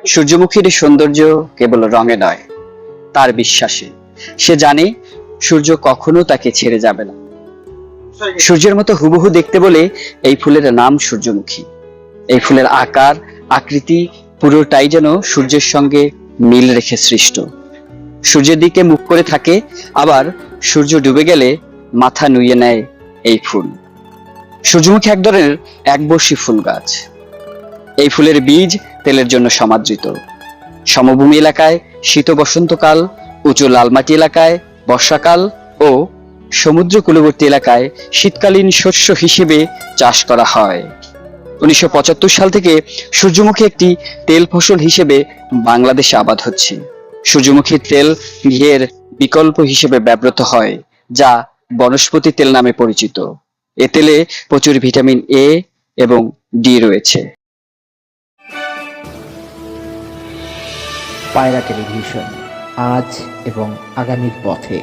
সূর্যমুখীর সৌন্দর্য কেবল রঙে নয়, তার বিশ্বাসে। সে জানে সূর্য কখনো তাকে ছেড়ে যাবে না। সূর্যের মতো হুবহু দেখতে বলে এই ফুলের নাম সূর্যমুখী। এই ফুলের আকার, আকৃতি পুরোটাই যেন সূর্যের সঙ্গে মিল রেখে সৃষ্ট। সূর্যের দিকে মুখ করে থাকে, আবার সূর্য ডুবে গেলে মাথা নুইয়ে নেয় এই ফুল। সূর্যমুখী এক ধরনের একবর্ষী ফুল গাছ। এই ফুলের বীজ তেলের জন্য সমাদৃত। সমভূমি এলাকায় শীত বসন্তকাল, উঁচু লালমাটি এলাকায় বর্ষাকাল ও সমুদ্র কূলবর্তী এলাকায় শীতকালীন শস্য হিসেবে চাষ করা হয়। 1975 সাল থেকে সূর্যমুখী একটি তেল ফসল হিসেবে বাংলাদেশে আবাদ হচ্ছে। সূর্যমুখীর তেল ঘিয়ের বিকল্প হিসেবে ব্যবহৃত হয়, যা বনস্পতি তেল নামে পরিচিত। এ তেলে প্রচুর ভিটামিন এ এবং ডি রয়েছে। পায়রা টেলিভিশন, আজ এবং আগামীর পথে।